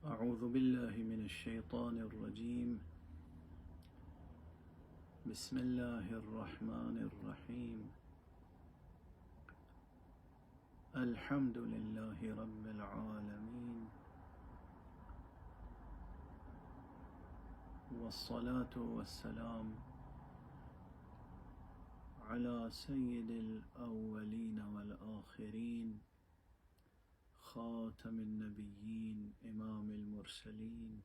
أعوذ بالله من الشيطان الرجيم. بسم الله الرحمن الرحيم. الحمد لله رب العالمين، والصلاة والسلام على سيد الأولين والآخرين، خاتم النبيين، إمام المرسلين،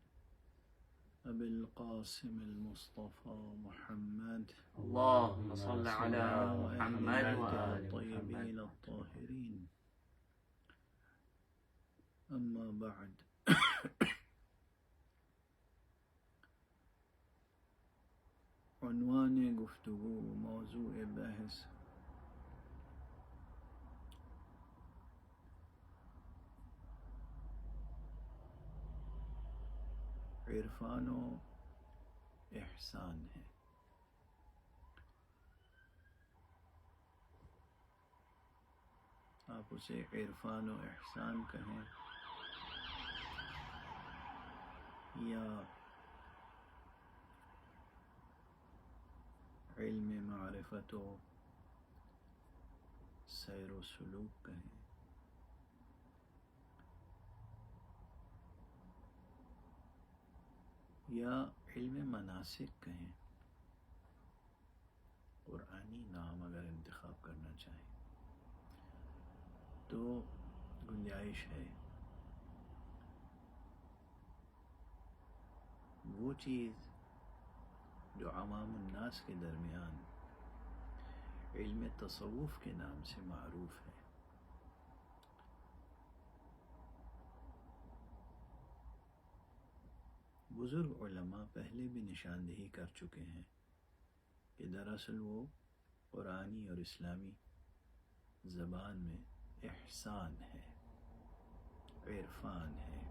أبي القاسم المصطفى محمد، اللهم صل على محمد وآل وآل الطيبين محمد. الطاهرين. أما بعد، عنوان گفتگو، موضوع بحث عرفان و احسان ہے۔ آپ اسے عرفان و احسان کہیں یا علم معرفت و سیر و سلوک کہیں، یا علم مناسک کہیں، قرآنی نام اگر انتخاب کرنا چاہیں تو گنجائش ہے۔ وہ چیز جو عوام الناس کے درمیان علم تصوف کے نام سے معروف ہے، بزرگ علماء پہلے بھی نشاندہی کر چکے ہیں کہ دراصل وہ قرآنی اور اسلامی زبان میں احسان ہے، عرفان ہے۔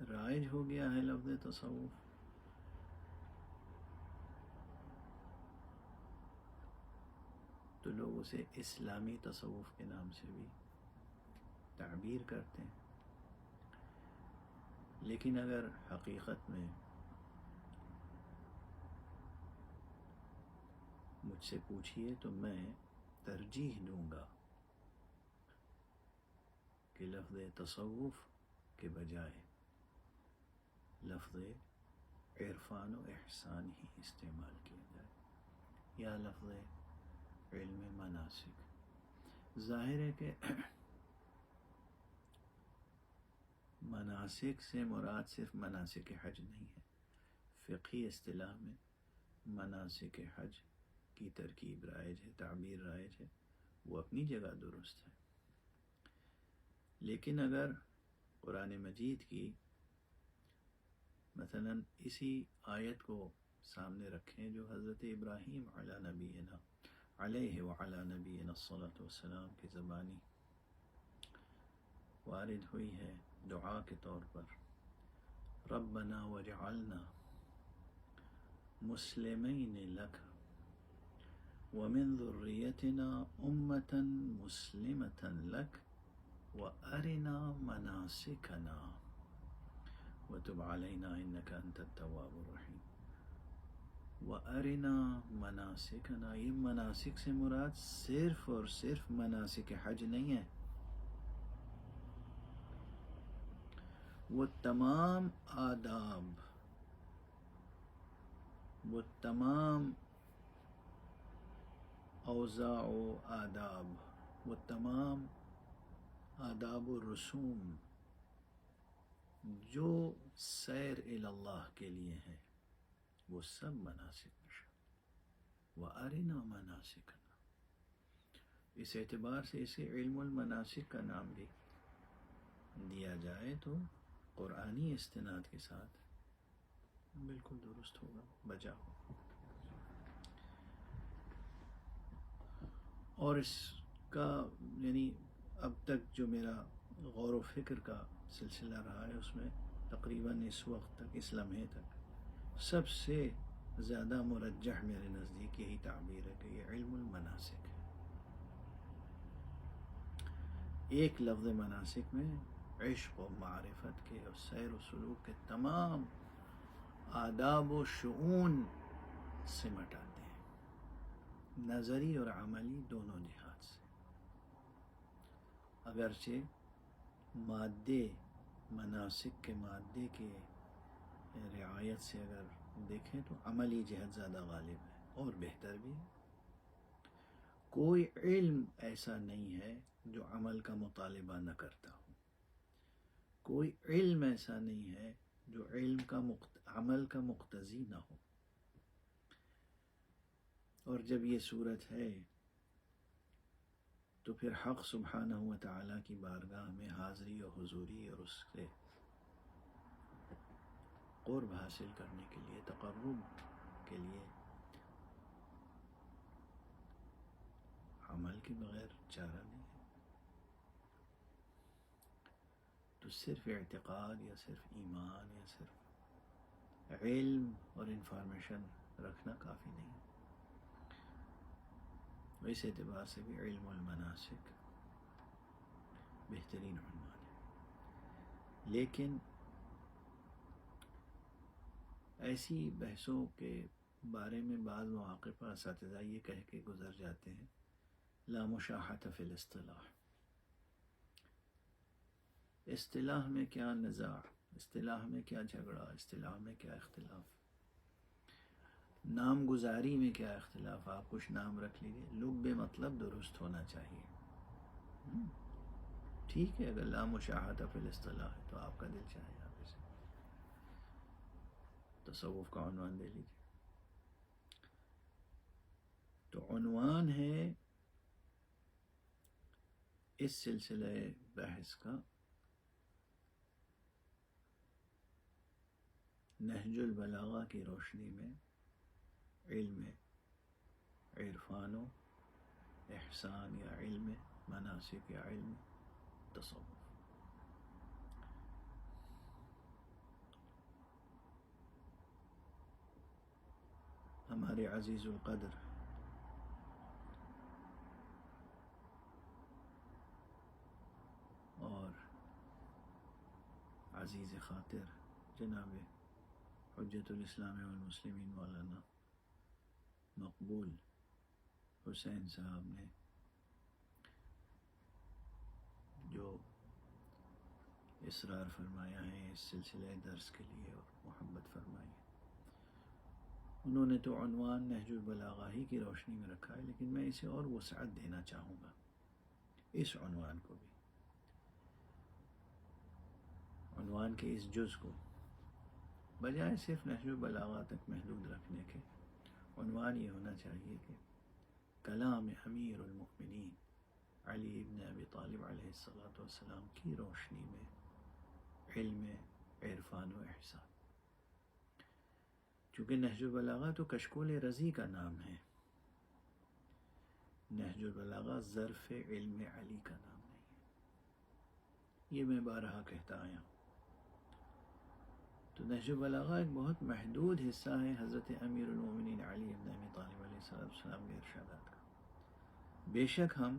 رائج ہو گیا ہے لفظ تصوف، تو لوگ اسے اسلامی تصوف کے نام سے بھی تعبیر کرتے ہیں، لیکن اگر حقیقت میں مجھ سے پوچھئے تو میں ترجیح دوں گا کہ لفظ تصوف کے بجائے لفظ عرفان و احسان ہی استعمال کیا جائے، یا لفظ علم مناسک۔ ظاہر ہے کہ مناسک سے مراد صرف مناسک حج نہیں ہے۔ فقہی اصطلاح میں مناسک حج کی ترکیب رائج ہے، تعبیر رائج ہے، وہ اپنی جگہ درست ہے، لیکن اگر قرآن مجید کی مثلا اسی آیت کو سامنے رکھیں جو حضرت ابراہیم علیہ نبینا علیہ وعلی نبینا الصلاۃ والسلام کی زبانی وارد ہوئی ہے دعا کے طور پر، ربنا وجعلنا مسلمین لک ومن ذریتنا امة مسلمة لک وارنا مناسکنا وتب علینا انک انت التواب الرحیم۔ وارنا مناسکنا، یہ مناسک سے مراد صرف اور صرف مناسک حج نہیں ہے، وہ تمام آداب، وہ تمام اوضاع و آداب، وہ تمام آداب و رسوم جو سیر الی اللہ کے لیے ہیں، وہ سب مناسک میں۔ وَأَرِنَا مَنَاسِكَنَا، اس اعتبار سے اسے علم المناسک کا نام بھی دیا جائے تو قرآنی استناد کے ساتھ بالکل درست ہوگا، بجا ہوگا۔ اور اس کا یعنی اب تک جو میرا غور و فکر کا سلسلہ رہا ہے، اس میں تقریباً اس وقت تک، اس لمحے تک سب سے زیادہ مرجح میرے نزدیک یہی تعبیر ہے کہ یہ علم المناسک ہے۔ ایک لفظ مناسک میں عشق و معرفت کے اور سیر و سلوک کے تمام آداب و شؤون سمٹ آتے ہیں، نظری اور عملی دونوں جہات سے۔ اگرچہ مادے مناسک کے مادے کے رعایت سے اگر دیکھیں تو عملی جہت زیادہ غالب ہے اور بہتر بھی ہے۔ کوئی علم ایسا نہیں ہے جو عمل کا مطالبہ نہ کرتا ہو، کوئی علم ایسا نہیں ہے جو عمل کا مقتضی نہ ہو۔ اور جب یہ صورت ہے تو پھر حق سبحانہ و تعالیٰ کی بارگاہ میں حاضری و حضوری اور اس سے قرب حاصل کرنے کے لیے، تقرب کے لیے عمل کے بغیر چارہ نہیں ہے۔ تو صرف اعتقاد یا صرف ایمان یا صرف علم اور انفارمیشن رکھنا کافی نہیں ہے۔ اس اعتبار سے بھی علم المناسک بہترین عنوان ہے، لیکن ایسی بحثوں کے بارے میں بعض مواقع پر اساتذہ یہ کہہ کے گزر جاتے ہیں لا مشاحة فی الاصطلاح، اصطلاح میں کیا نزاع، اصطلاح میں کیا جھگڑا، اصطلاح میں کیا اختلاف، نام گزاری میں کیا اختلاف، آپ کچھ نام رکھ لیجیے، لب مطلب درست ہونا چاہیے۔ ٹھیک ہے، اگر لا مشاحة فی الاصطلاح ہے تو آپ کا دل چاہے آپ اسے تصوف کا عنوان دے لیجیے۔ تو عنوان ہے اس سلسلہ بحث کا نہج البلاغہ کی روشنی میں علم عرفان و احسان یا علم مناسک یا علم تصوف۔ ہمارے عزیز القدر اور عزیز خاطر جناب حجت الاسلام والمسلمین مولانا مقبول حسین صاحب نے جو اصرار فرمایا ہے اس سلسلہ درس کے لیے اور محبت فرمائی ہے، انہوں نے تو عنوان نہج البلاغہ ہی کی روشنی میں رکھا ہے، لیکن میں اسے اور وسعت دینا چاہوں گا، اس عنوان کو بھی، عنوان کے اس جز کو، بجائے صرف نہج البلاغہ تک محدود رکھنے کے عنوان یہ ہونا چاہیے کہ کلام امیر المؤمنین علی ابن ابی طالب علیہ السلام کی روشنی میں علم عرفان و احسان۔ چونکہ نہج البلاغہ تو کشکول رضی کا نام ہے، نہج البلاغہ ظرف علم علی کا نام نہیں ہے، یہ میں بارہا کہتا آیا ہوں۔ تو نہج البلاغہ ایک بہت محدود حصہ ہے حضرت امیر المومنین علی ابن ابی طالب علیہ السلام کے ارشادات کا۔ بے شک ہم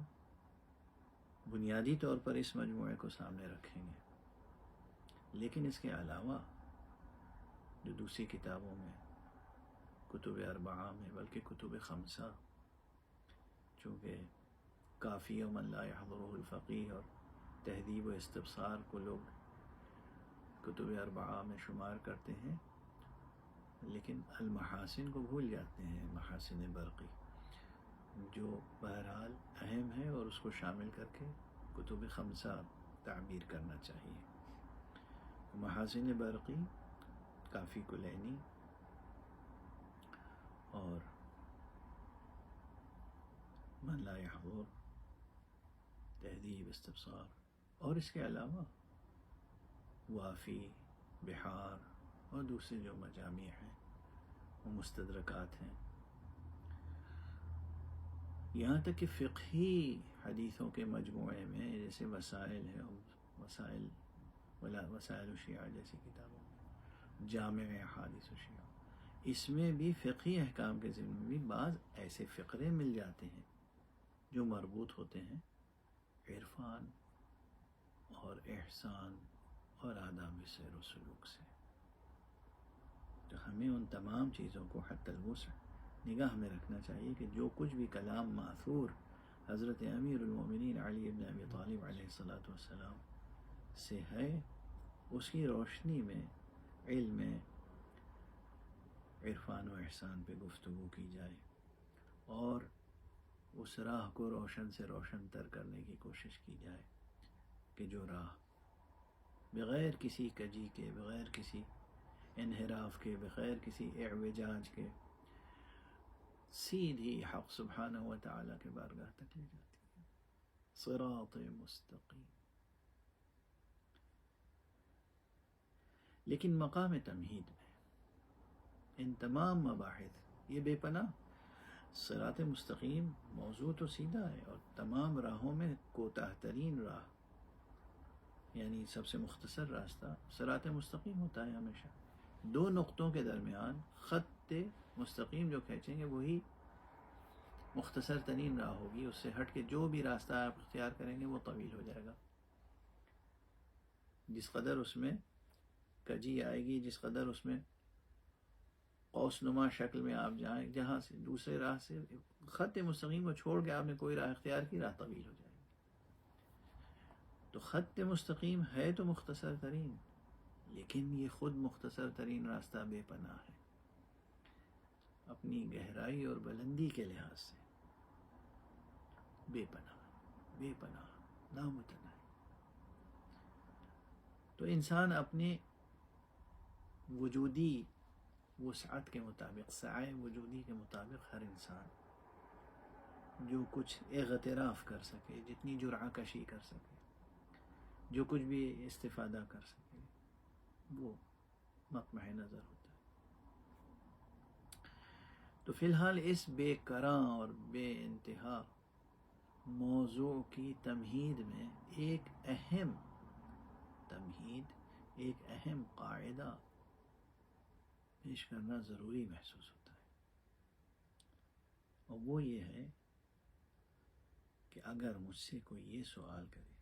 بنیادی طور پر اس مجموعے کو سامنے رکھیں گے، لیکن اس کے علاوہ جو دوسری کتابوں میں، کتب اربعہ میں، بلکہ کتب خمسہ، چونکہ کافی و من لا يحضره الفقیہ اور تہذیب و استبصار کو لوگ کتب اربعہ میں شمار کرتے ہیں، لیکن المحاسن کو بھول جاتے ہیں، محاسن برقی جو بہرحال اہم ہے اور اس کو شامل کر کے کتب خمسہ تعبیر کرنا چاہیے۔ محاسن برقی، کافی کلینی اور من لا يحضر، تہذیب استبصار، اور اس کے علاوہ وافی، بحار اور دوسرے جو مجامع ہیں وہ مستدرکات ہیں، یہاں تک کہ فقہی حدیثوں کے مجموعے میں جیسے وسائل ہے، وسائل الشیعہ جیسی کتابوں میں، جامع احادیث الشیعہ، اس میں بھی فقہی احکام کے ضمن میں بھی بعض ایسے فقرے مل جاتے ہیں جو مربوط ہوتے ہیں عرفان اور احسان اور آداب سیر و سلوک سے. تو ہمیں ان تمام چیزوں کو حتی الوسع نگاہ میں رکھنا چاہیے کہ جو کچھ بھی کلام ماثور حضرت امیر المومنین علی بن ابی طالب علیہ الصلاۃ والسلام سے ہے، اس کی روشنی میں علم عرفان و احسان پہ گفتگو کی جائے اور اس راہ کو روشن سے روشن تر کرنے کی کوشش کی جائے کہ جو راہ بغیر کسی کجی کے، بغیر کسی انحراف کے، بغیر کسی اعوجاج کے سیدھی حق سبحانہ و تعالیٰ کے بارگاہ تک لے جاتی ہے. صراط مستقیم. لیکن مقام تمہید میں ان تمام مباحث یہ بے پناہ صراط مستقیم موضوع تو سیدھا ہے، اور تمام راہوں میں کوتاہ ترین راہ یعنی سب سے مختصر راستہ صراط مستقیم ہوتا ہے. ہمیشہ دو نقطوں کے درمیان خط مستقیم جو کھینچیں گے وہی مختصر ترین راہ ہوگی. اس سے ہٹ کے جو بھی راستہ آپ اختیار کریں گے وہ طویل ہو جائے گا. جس قدر اس میں کجی آئے گی، جس قدر اس میں قوس نما شکل میں آپ جائیں، جہاں سے دوسرے راہ سے خط مستقیم کو چھوڑ کے آپ نے کوئی راہ اختیار کی، راہ طویل ہو جائے گی. تو خط مستقیم ہے تو مختصر ترین، لیکن یہ خود مختصر ترین راستہ بے پناہ ہے اپنی گہرائی اور بلندی کے لحاظ سے. بے پناہ، بے پناہ، نامتناہی. تو انسان اپنے وجودی وسعت کے مطابق، سعی وجودی کے مطابق، ہر انسان جو کچھ اغتراف کر سکے، جتنی جرعہ کشی کر سکے، جو کچھ بھی استفادہ کر سکے، وہ مطمع نظر ہوتا ہے. تو فی الحال اس بے کراں اور بے انتہا موضوع کی تمہید میں ایک اہم تمہید، ایک اہم قاعدہ پیش کرنا ضروری محسوس ہوتا ہے، اور وہ یہ ہے کہ اگر مجھ سے کوئی یہ سوال کرے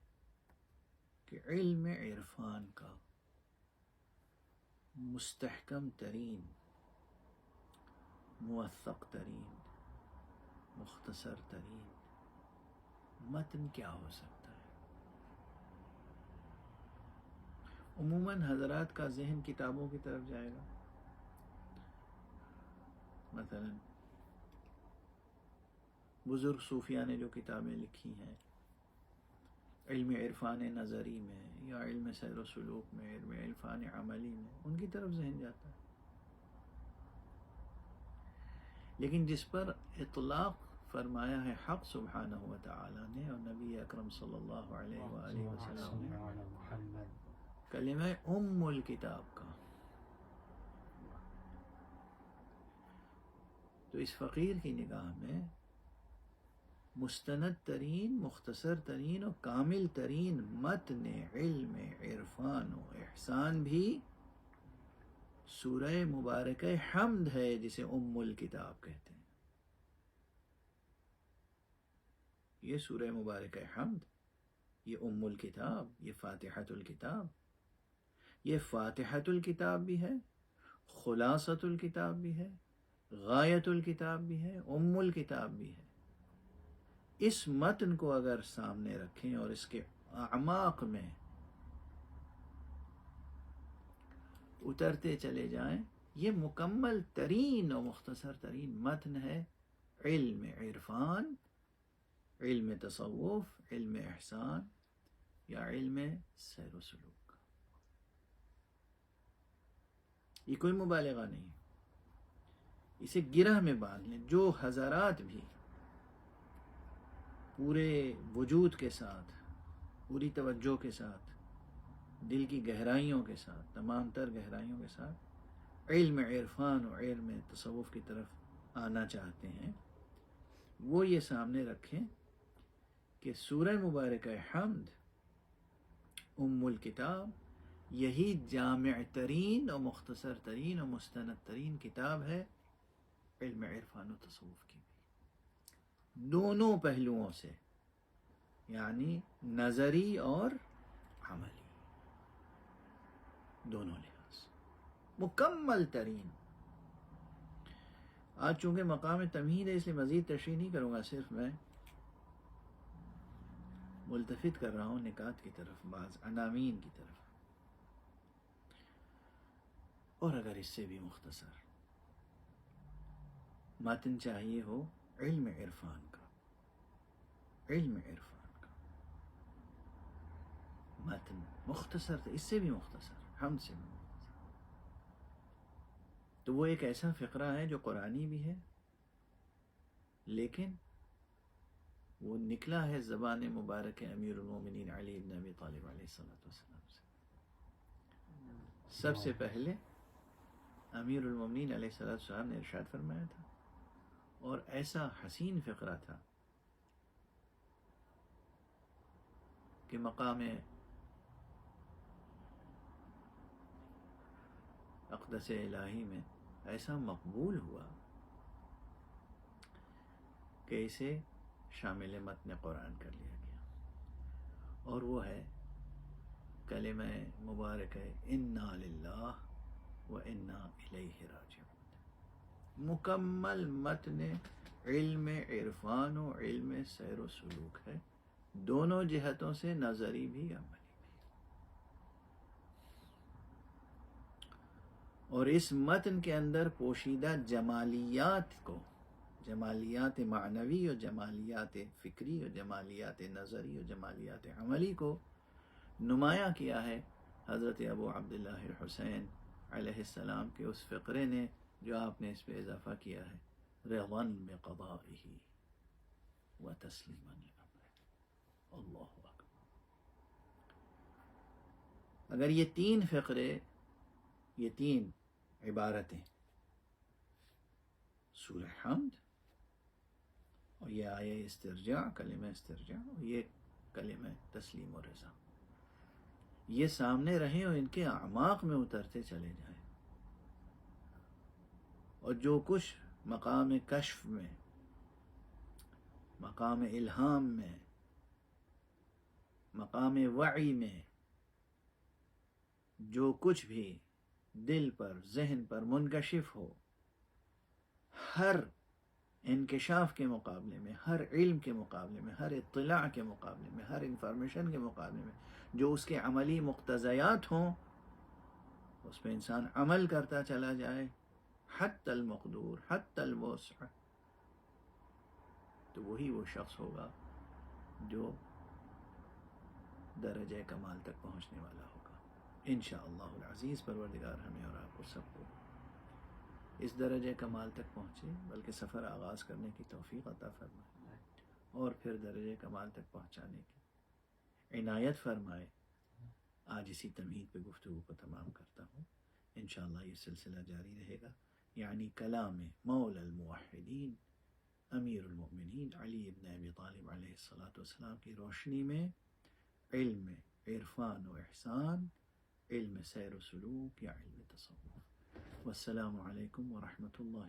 کہ علم عرفان کا مستحکم ترین، موثق ترین، مختصر ترین متن کیا ہو سکتا ہے؟ عموماً حضرات کا ذہن کتابوں کی طرف جائے گا. مثلا بزرگ صوفیاء نے جو کتابیں لکھی ہیں علم عرفان نظری میں یا علم سیر و سلوک میں، علم عرفان عملی میں، ان کی طرف ذہن جاتا ہے. لیکن جس پر اطلاق فرمایا ہے حق سبحانہ و تعالی نے اور نبی اکرم صلی اللہ علیہ وآلہ وسلم نے، کلمہ ام الکتاب کا، تو اس فقیر کی نگاہ میں مستند ترین، مختصر ترین اور کامل ترین متن علم عرفان و احسان بھی سورہ مبارکہ حمد ہے، جسے ام الکتاب کہتے ہیں. یہ سورہ مبارکہ حمد، یہ ام الکتاب، یہ فاتحۃ الکتاب، یہ فاتحۃ الکتاب بھی ہے، خلاصۃ الکتاب بھی ہے، غایت الکتاب بھی ہے، ام الکتاب بھی ہے. اس متن کو اگر سامنے رکھیں اور اس کے اعماق میں اترتے چلے جائیں، یہ مکمل ترین اور مختصر ترین متن ہے علم عرفان، علم تصوف، علم احسان یا علم سیر و سلوک. یہ کوئی مبالغہ نہیں، اسے گرہ میں باندھ لیں. جو حضرات بھی پورے وجود کے ساتھ، پوری توجہ کے ساتھ، دل کی گہرائیوں کے ساتھ، تمام تر گہرائیوں کے ساتھ علم عرفان اور علم تصوف کی طرف آنا چاہتے ہیں، وہ یہ سامنے رکھیں کہ سورہ مبارکہ حمد، ام الکتاب، یہی جامع ترین اور مختصر ترین اور مستند ترین کتاب ہے علم عرفان و تصوف کی بھی، دونوں پہلوؤں سے، یعنی نظری اور عملی، دونوں لحاظ مکمل ترین. آج چونکہ مقام تمہید ہے اس لیے مزید تشریح نہیں کروں گا، صرف میں ملتفت کر رہا ہوں نکات کی طرف، بعض عناوین کی طرف. اور اگر اس سے بھی مختصر متن چاہیے ہو علم عرفان کا، علم عرفان کا متن مختصر تھا، اس سے بھی مختصر، حمد سے بھی مختصر، تو وہ ایک ایسا فقرہ ہے جو قرآنی بھی ہے لیکن وہ نکلا ہے زبان مبارک امیر المومنین علی بن ابی طالب علیہ الصلوۃ والسلام سے. سب سے پہلے امیر المومنین علیہ الصلوۃ والسلام نے ارشاد فرمایا تھا، اور ایسا حسین فقرہ تھا کہ مقام اقدس الہی میں ایسا مقبول ہوا کہ اسے شامل متن قرآن کر لیا گیا، اور وہ ہے کلمہ مبارک انا للہ و انا الیہ راجعون. مکمل متن علم عرفان و علم سیر و سلوک ہے، دونوں جہتوں سے، نظری بھی عملی بھی. اور اس متن کے اندر پوشیدہ جمالیات کو، جمالیات معنوی اور جمالیات فکری اور جمالیات نظری اور جمالیات عملی کو نمایاں کیا ہے حضرت ابو عبداللہ الحسین علیہ السلام کے اس فقرے نے جو آپ نے اس پہ اضافہ کیا ہے، رضا بقضائہ و تسلیما لامرہ. اللہ اکبر. اگر یہ تین فقرے، یہ تین عبارتیں، سورہ حمد اور یہ آیہ استرجاع، کلمہ استرجاع، اور یہ کلمہ تسلیم و رضا، یہ سامنے رہیں اور ان کے اعماق میں اترتے چلے جائیں، اور جو کچھ مقام کشف میں، مقام الہام میں، مقام وعی میں جو کچھ بھی دل پر، ذہن پر منکشف ہو، ہر انکشاف کے مقابلے میں، ہر علم کے مقابلے میں، ہر اطلاع کے مقابلے میں، ہر انفارمیشن کے مقابلے میں جو اس کے عملی مقتضیات ہوں، اس پہ انسان عمل کرتا چلا جائے حتی المقدور، حتی الوسع، تو وہی وہ شخص ہوگا جو درجہ کمال تک پہنچنے والا ہوگا. انشاءاللہ العزیز پروردگار ہمیں اور آپ کو سب کو اس درجہ کمال تک پہنچے، بلکہ سفر آغاز کرنے کی توفیق عطا فرمائے اور پھر درجہ کمال تک پہنچانے کی عنایت فرمائے. آج اسی تمہید پہ گفتگو کو تمام کرتا ہوں، انشاءاللہ یہ سلسلہ جاری رہے گا، یعنی کلام مولا الموحدین امیر المؤمنین علی بن ابی طالب علیہ الصلوۃ والسلام کی روشنی میں علم عرفان و احسان، علم سیر و سلوک یا علم تصوف. والسلام علیکم ورحمۃ اللہ